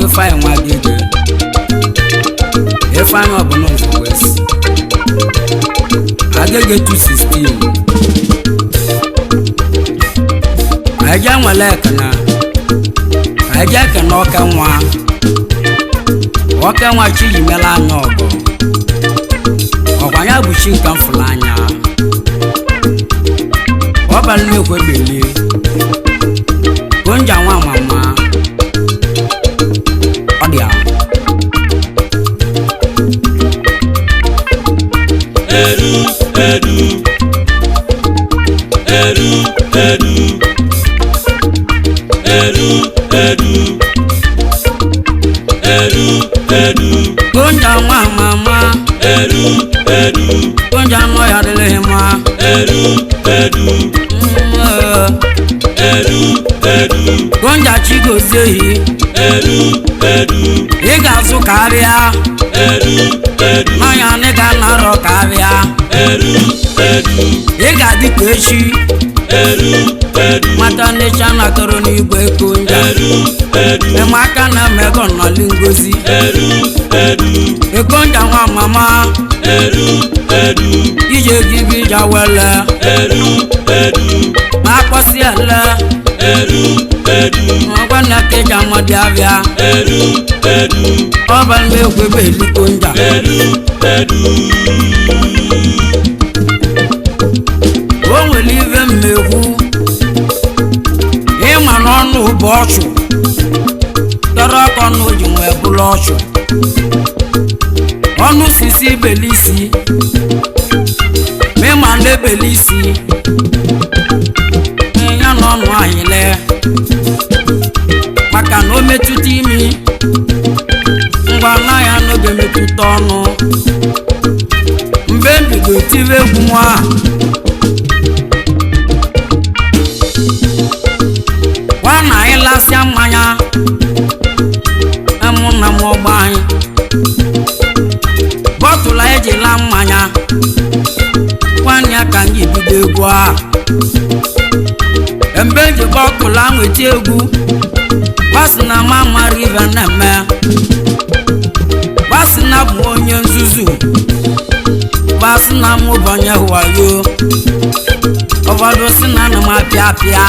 Ifeanyi Agege Ifeanyi Agege West Agege 216 Aja nwaleka na Aja ka na ọka nwa chi yimela anya ọgọ ọkwanya bụ chi nka mfụla anya ọbalị na-ekwe belie Konja nwa mama ọdịa Eru Konja nwa mama Konja no ya dele ma Konja chigozehi ị ga-azụ karịa n'anya n'ịga narọ karịa ị ga-adị ka echi mata nnecha na tọrọ n'igwe Konja eme aka na mmego nnọli ngozi Konja nwa mama ije gibi jawele ma akpọsi ele ọgwa na keja mmadụ abịa ọba mmegwe bụ elu Konja o nwere ive mmegwu ịma n'ọnụ bụ ọchụ tọrọ ọkọ ọnụ ji nwee bụrụ ọchụ ọnụ sisi belisi ma ịma n'ebelisi ya n'ọnụ ahịle maka na o metụta imi ngwa na ya n'oge metụta ọnụ mgbe mbido tiwe egwu nwa na ịlasịa mmanya emụ na m ọgba anyị bọtụla ejila mmanya nwanne ya ka anyị bido egwu a mgbe eji bọtụla nweta egwu gbasi na mama rive na-eme gbasi na bụ onye nzuzu gbasi na mụ bụ onye wayo ụfọdụ si na ana m apịa apịa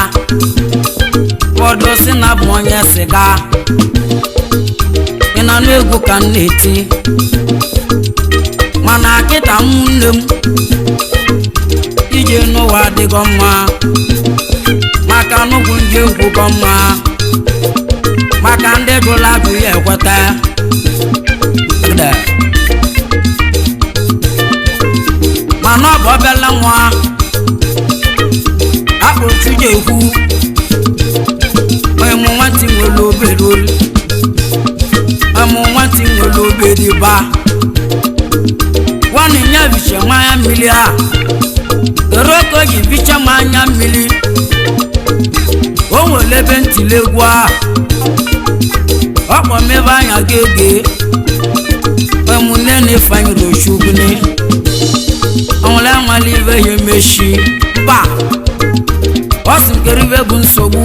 ụfọdụ si na bụ onye siga ị na n'egwu ka m na-eti mana kịta ụmụnne m ije n'ụwa adịghị mma maka n'ugwu ndị egwugo mma maka ndị gụla bụ ya ekweta mana ọ bụ obele nwa akpụchuje ekwu ụmụ nwantị nwere obere ụmụ nwantị nwere obere ba nwanne ya biche mmanya mmiri a doro ka o ji bicha m anya mmiri o nwere ebe ntịle egwu a ọkpọ mebe anya Agege emune na Ifeanyi roshugune onwere anwale ibe ya emechi mba ọ sị nkere ibe bụ nsogbu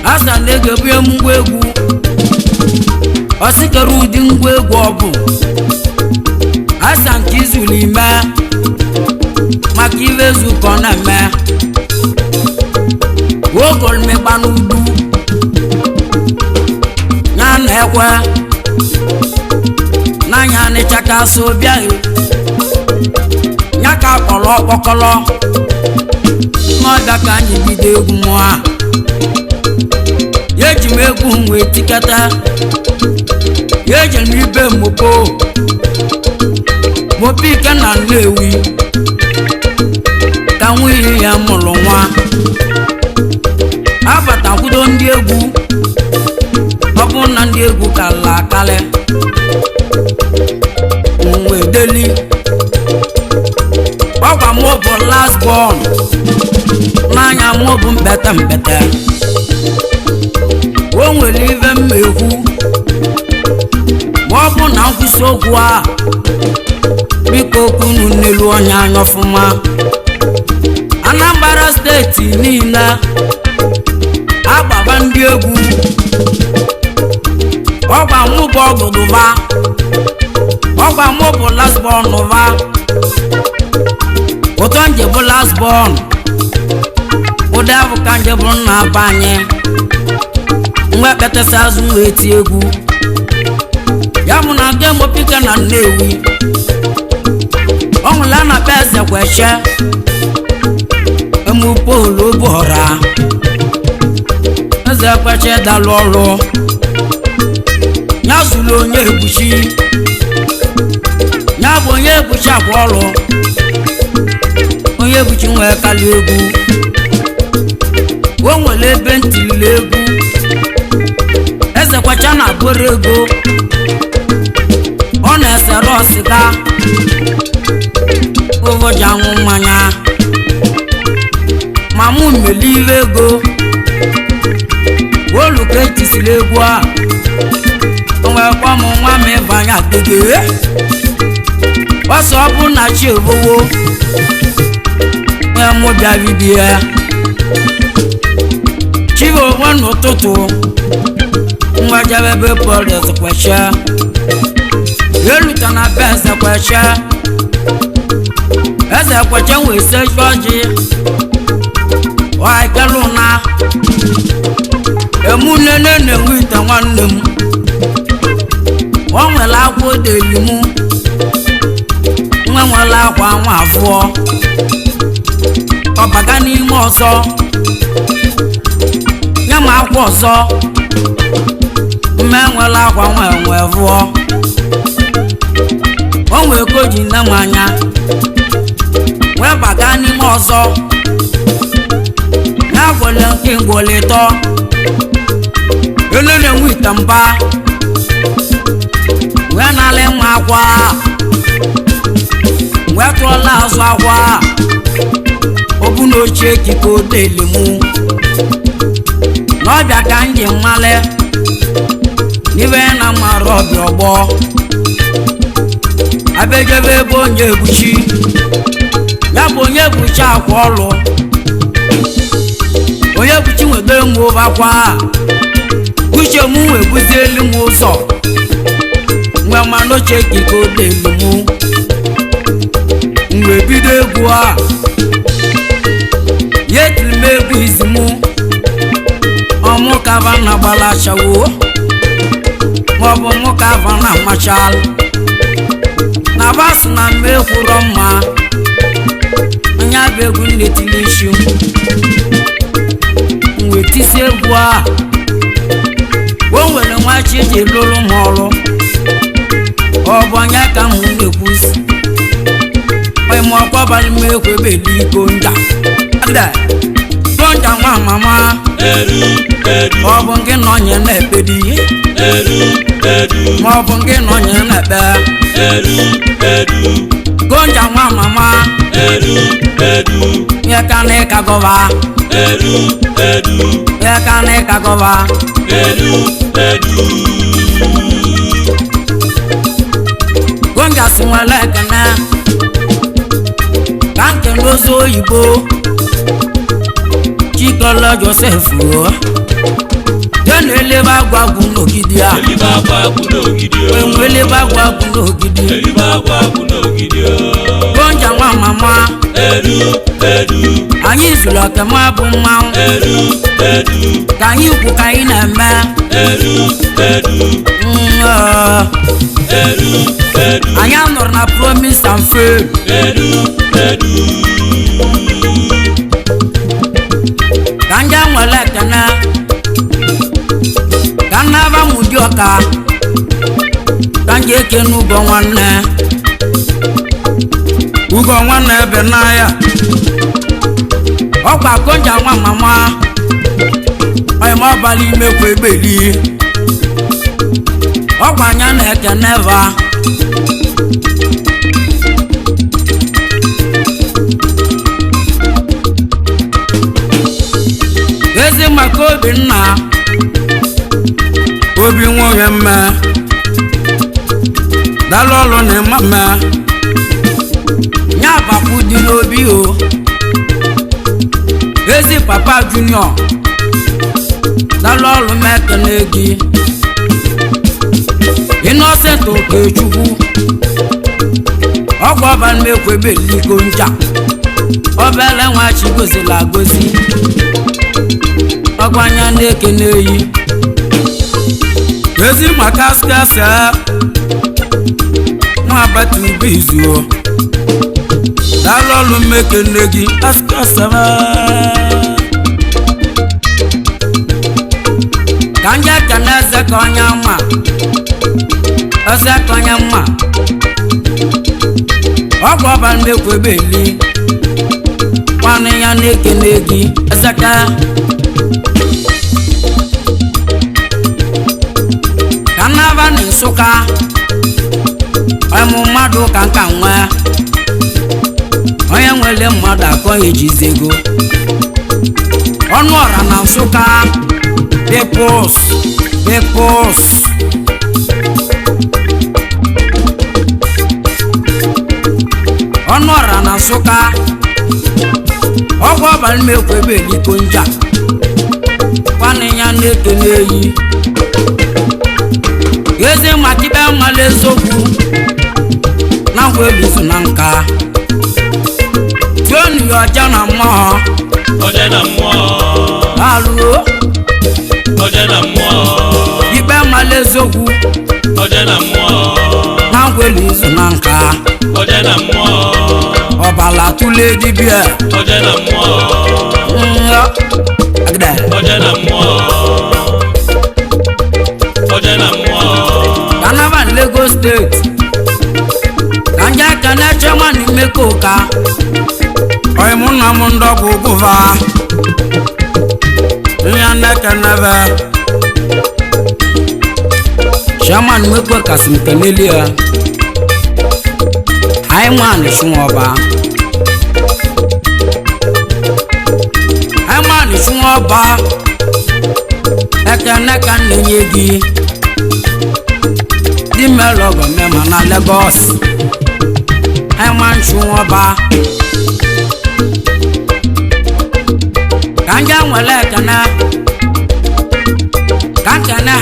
asa na-ege bụ ngwa egwu ọ sị kere ụdị ngwa egwu ọ bụ asa nke izuli ime maka ibe zukọ na-eme ogolmegba n'udu ya na-ekwe n'anya n'ịchaka so bịaghị ya ka kpọrọ ọkpọkọrọ n'ọbịa ka anyị bido egwu mụa ya eji m egwu m wee tikata ya eji m ibe mopo ike na Nnewi ka nwunye ya mụrụ nwa born n'anya mụ bụ mbete mbete o nwere ive mmekwu ma ọ bụ na nkwụsị okwu a biko okunu n'elu onye anya ọfụma Anambra steeti niile agbaba ndị egwu ọgba mụ bụ ọgụdụva ọgba mụ bụ last born ụva ụtọ nje bụ last born ụdị abụ ka nje bụrụ nna abanye nwa kpetesa azụ wee ti egwu ya mụ na ndị mopike na Nnewi ọnwụla na be eze kweche emupolu bụra eze kweche dalụ ọrụ ya zụrụ onye egbuchi ya bụ onye egbuchi akwa ọrụ onye egbuchi nwee kali egwu o nwere ebe ntilile egwu eze kwecha na abụrụ ego ọ na-esere ọsịga ovoji anwụ mmanya ma mụ mmeli iwe ego olu ka etisiri egwu a onwekwa m nwa m Ifeanyi Agege ọsọ ọ bụ na chi evowo nwee mụ bịa bibie chivo onwe n'ụtụtụ nwa jebe ebe Paris kweche eluta na be eze kweche nwee se jọji waikelu na emu nene na-enwe ite nwanne m o nwere akwa odeli mụ nwa nwere akwa nwa afọ ọbaga n'ime ọzọ nye m akwa ọzọ mme nwere akwa nwa enwe vụọ o nwee koji nne m anya wee baga n'ime ọzọ ya gwele nke ngwolitọ elu na-enwe ite mba wee nalị nwa akwa wee tụọla azụ akwa obu na ochie ekike odeli mụ n'ọbịa ka m ji mmale n'ibe na mara ọbịa ọgbọ abejebe ebe onye egbuchi ya bụ onye egbuchi akwa ọlụ onye egbuchi nwedere m ovakwa uche m wee buzielu m ụzọ mgbe mmanụ ochie ekike odeli mụ mgbe bido egwu a ya etiri m egwu izi mụ ọmụ kava na gbalachawo maọbụ mụ kava na machal na basị na mgbe ekwurọ mma anya bụ egwu nnetili isi m wee tisi egwu a o nwere nwa chi ji lụrụ m ọrụ ọ bụ anya ka m na-ekwusi ma ọkwabalị m ekwe beli Konja Konja nwa mama ọ bụ nke nọnye na-ekpedi ma ọ bụ nke nọnye na-ekpe Konja nwa mama ya ka na ịka gọva ya ka na ịka gọva Konja si nwere ekene ka nke n'ozu oyibo Chikọlọ Joseph Jẹ́nu eleba agwagun n'ogidi a. Eleba agwagun n'ogidi o. Enwe eleba agwagun n'ogidi. Eleba agwagun n'ogidi o. Konja nwa mama. Edu. Anyị zụrụ ọkema bụ mmanwụ. Edu. Ka anyị ukwu ka anyị na-eme. Edu. Anyị anọrọ na promise and faith. Edu. Ka ndị nwere ekene. Ka nnaba mụdi ọka ka nje eke n'ugo nwanne ebe n'ahịa ọkwa Konja nwa mama onye ma ọbalị imekwa egbeli ọkwa anya na eke neva maka Obinna obi nwoye mme dalụ ọlụ na mme nya papu dị n'obi o ezi papa junior dalụ ọlụ mekene gị Innocent Okechukwu ọgwọba mmekwebe Konja obele nwachi gozila agozi ọgbanya na-ekene eyi ezi maka skasa nwa abata ube izuo dalụ ọlụ mmekene gị askasa ka nje kene eze ka onye mma eze ka onye mma ọgwọba mmekwebe nwanne ya na-ekene gị eze ka Kanava ni Nsụka ọmụ mmadụ ka nka nwe onye nwere mmadụ akọ ejizego ọnụ ọra na Nsụka Bepos ọnụ ọra na Nsụka ọgwụ ọbalị mekwebe Konja nwanne ya na-ekene eyi eze makibe nwale eziokwu na ngwa eluzu na nka tionu ya ọja na mmụọ alụo ikpe nwale eziokwu na ngwa eluzu na nka ọbala tụle dibịa Kanava Lagos State Kanja kana chama ni mekoka oy munna mundo kuva nyanda Kanava chama ni mekoka simkanelia ai mwana shumoba ekene kan nyegi di melogo mema na Lagos ai man shumoba kanja nwele kana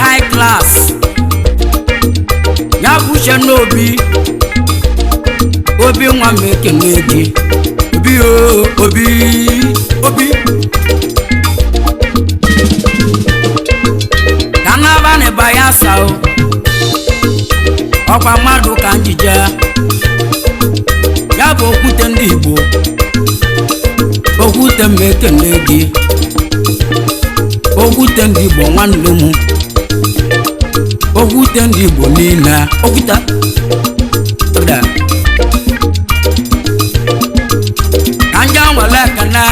high class ya buche n'obi nwa mekene gị obi Kanava ni Bayasa ọkwa mmadụ ka njije ya bụ okwute ndị Igbo okwute mmekene gị okwute ndị Igbo nwanne m okwute ndị Igbo niile okwute ka nje nwere ekene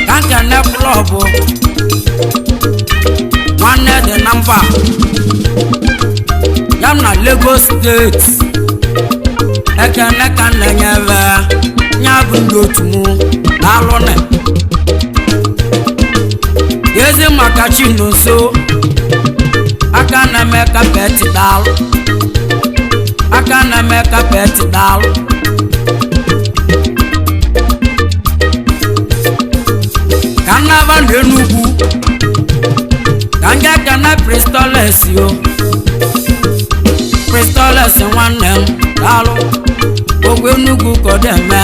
ka nkene klọbụ nwanne dị na mba ya na Lagos State ekene ka na-enyere nya bụ ndị otu mụ n'alụne ezi maka Chinonso aka na-eme kapeti dalụ Kanava n'Enugu kanja kana Pristoles nwanne m dalụ ogwe Enugu kodeme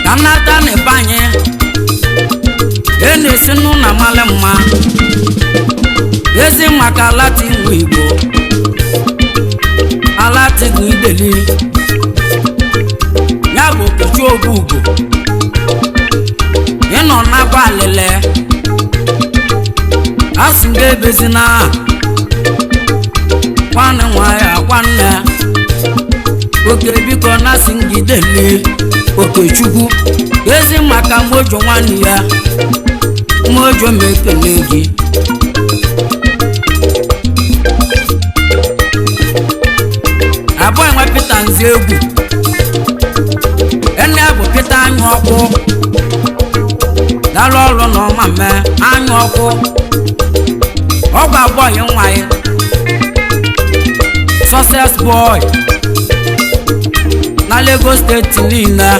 kanata n'Ibanye enesi n'ụna male mma ezi maka alati nwe Igbo alati n'ideli ya bụ Okechi Ogugo ịnọ n'agba alele asị nga ebezina nwanne nwaya nwanne oke biko na asị ngideli Okechukwu ezi maka mojo nwanne ya mojo mekene gị abụọ enwe Peter Nzegwu Cheta anyụ ọkụ dalụ ọrụ n'ọma mee anyụ ọkụ ọgwa boy nwa ya success boy na Lagos State niile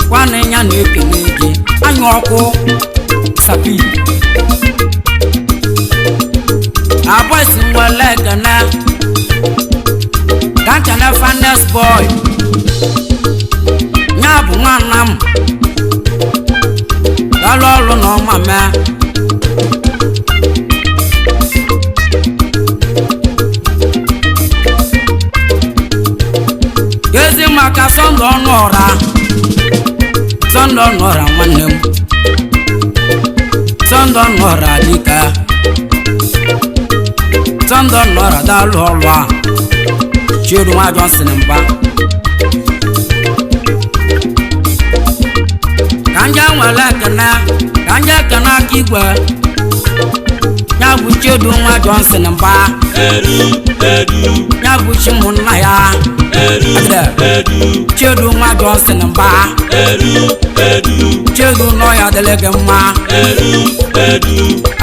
kwana ya na-ekele gị anyụ ọkụ sapi aboisi nwere ekene ka nkene finest boy ya bụ nwanna m dalụ ọrụ n'ọma mee gezi maka Sunday ọnụ ọra Sunday ọnụ ọra nwanne m Sunday ọnụ ọra dịka Sunday ọnụ ọra dalụ ọrụ a Chiru nwa Johnson mba kanja nwere ekene kanja ekene aka igwe ya bụ Chiru nwa Johnson mba ya bụ Chimunna ya Chiru nwa Johnson mba Chiru nọ ya dịrị gị mma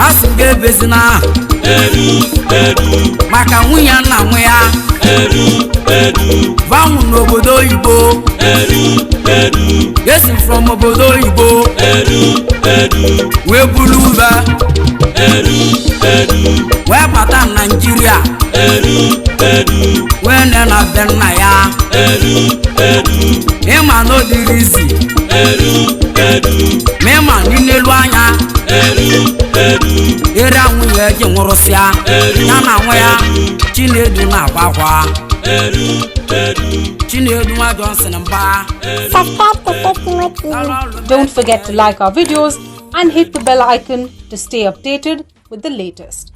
asị gị ebezina maka nwunye nna nwe ya vanwụ n'obodo oyibo esi from obodo oyibo wee bulu ube wee bata Nigeria wee ne na be nna ya ịma na ọ dịrị izi ma ịma n'elu anya ere nwunye eji nwụrụsịa ya na nwa ya Chinedu na-agba akwa Chinedu nwa Johnson mba. Don't forget to like our videos and hit the bell icon to stay updated with the latest.